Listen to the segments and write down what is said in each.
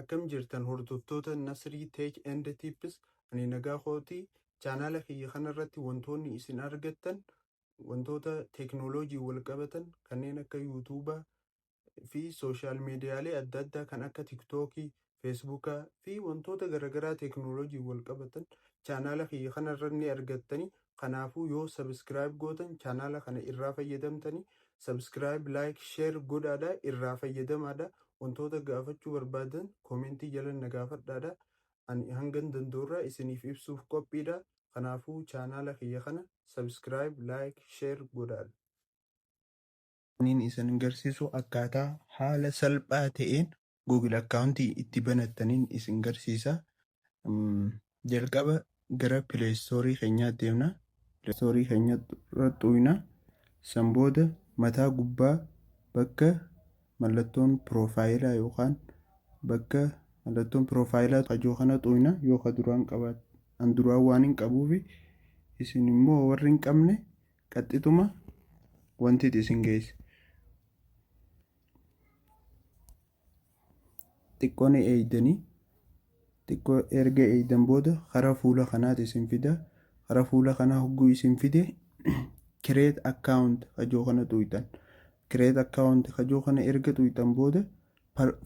Akkam jirtan hordoftoota Nasrii Tech and Tips. Ani nagaa kooti chaanaala kiyya kanarratti wantoonni isin argattan wantoota teknooloojii wal qabatan kanneen akka YouTuber fi sooshaal miidiyaalee adda addaa kan akka TikTokii, Facebookaa fi wantoota garaagaraa teknooloojii wal qabatan chaanaala kiyya kanarratti ni argattani. Kanaafuu yoo subscribe gootan chaanaala kana irraa fayyadamtani. Subscribe, like, share godhaadha, irraa fayyadamaadha. Wantoota gaafachuu barbaadan koomentii jala na gaafadhaadha. Ani hangan danda'urraa isiniif ibsuuf qophiidha. Kanaafuu chaanaala kiyya kana subscribe, like, share godhaadha. Aniin isin agarsiisu akkaataa haala salphaa ta'een Google akkaawuntii itti banattaniin isin agarsiisa. Jalqaba gara Play Store keenyaa deemna. Play Store keenya xuqna. San booda mataa gubbaa bakka mallattoon piroofaayilaa yookaan bakka mallattoon piroofaayilaa hajoo kana xuqna. Yoo ka duraan qabaat an duraan waan hin qabuufi isin immoo warri hin qabne qaxxituma wanti isin geesse. Xiqqoon eeydanii xiqqoo erga eeydan booda karaa fuula kanaati isin fida. Karaa fuula kanaa hogguu isin fide create account hajoo kana xuqxan. Create account hajoo kana erga xuqxan booda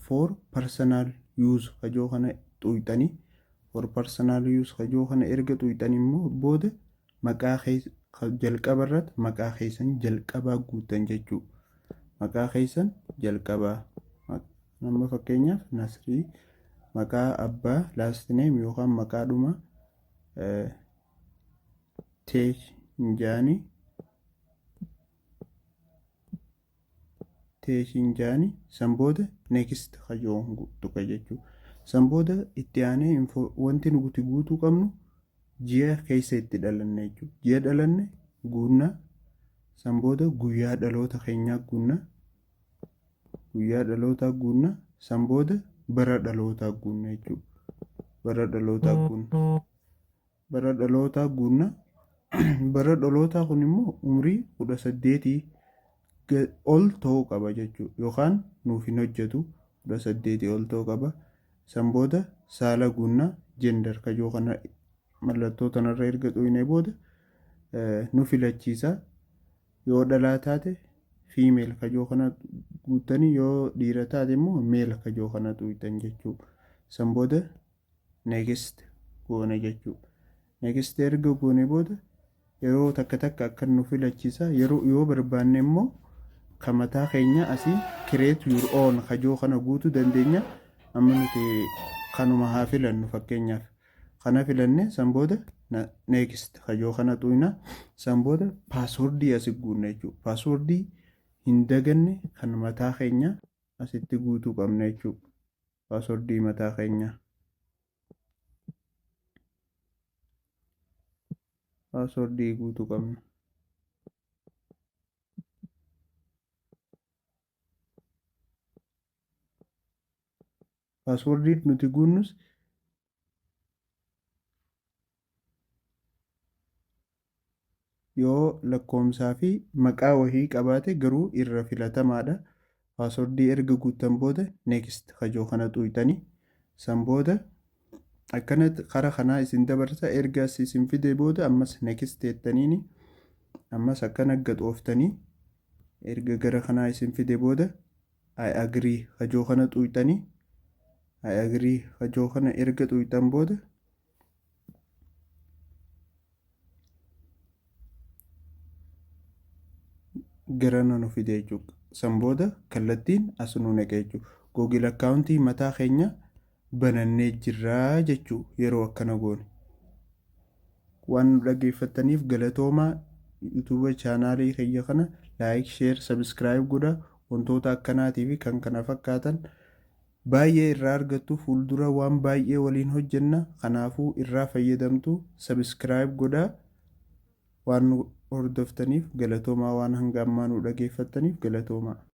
for personal use hajoo kana xuqxani. For personal use hajoo kana erga xuqxan immoo booda maqaa jalqaba irratti maqaa keessan jalqabaa guutan jechuudha. Maqaa keessan jalqabaa. Nama fakkeenyaaf Nasrii maqaa abbaa last name yookaan maqaa dhuma Teeshinjaanii san booda next hajoo tuqa jechuudha. San booda itti aanee wanti nuti guutuu qabnu ji'a keessa itti dhalanne jechuudha. Ji'a dhalanne guunnaa. San booda guyyaa dhaloota keenyaa guunnaa. Guyyaa dhalootaa guunnaa. San booda bara dhalootaa guunnaa jechuudha. Bara dhalootaa guunnaa. Bara dhalootaa guunnaa. Bara dhalootaa kun immoo umrii 18 ol ta'uu qaba jechuudha. Yookaan nuuf hin hojjetu 18 ol ta'uu qaba. San booda saala guunnaa gender hajoo kana mallattoo tanarra erga xuqnee booda nu filachiisa. Yoo dhalaa taate female hajoo kana guuttanii yoo dhiira taate immoo male hajoo kana xuqxan jechuudha. San booda next goone jechuudha. Next erga goone booda yeroo takka takka akka nu filachiisa. Yoo barbaanne immoo kan mataa keenya asii create your own hajoo kana guutuu dandeenya. Amma nuti kanuma haa filannu fakkeenyaaf. Kana filanne san booda next hajoo kana xuqna. San booda paaswordii asii guunna jechuudha. Paaswordii hin daganne kan mataa keenya asitti guutuu qabna jechuudha. Paaswordii mataa keenya. Paaswordii guutuu qabna. Paaswordii nuti guunnus yoo lakkoomsaa fi maqaa wahii qabaate garuu irra filatamaadha. Paaswordii erga guuttan booda next hajoo kana xuqxani. San booda akkanatti karaa kanaa isin dabarsa. Erga isin fide booda ammas next jettaniini ammas akkana gaxooftanii erga gara kanaa isin fide booda I agree hajoo kana xuqxanii. I agree hajoo kana erga xuqxan booda garana nu fide jechuudha. San booda kallattiin as nu naqe jechuudha. Google akkaawuntii mataa keenya banannee jirraa jechuudha yeroo akkana goone. Waan nu dhaggeeffattaniif galatoomaa. YouTube chaanaalii kiyya kana like, share, subscribe godhaa. Wantoota akkanaatii fi kan kana fakkaatan baay'ee irraa argattu. Fuuldura waan baay'ee waliin hojjenna. Kanaafuu irraa fayyadamtu. Subscribe godhaa. Waan nu hordoftaniif galatoomaa. Waan hanga ammaa nu dhaggeeffattaniif galatoomaa.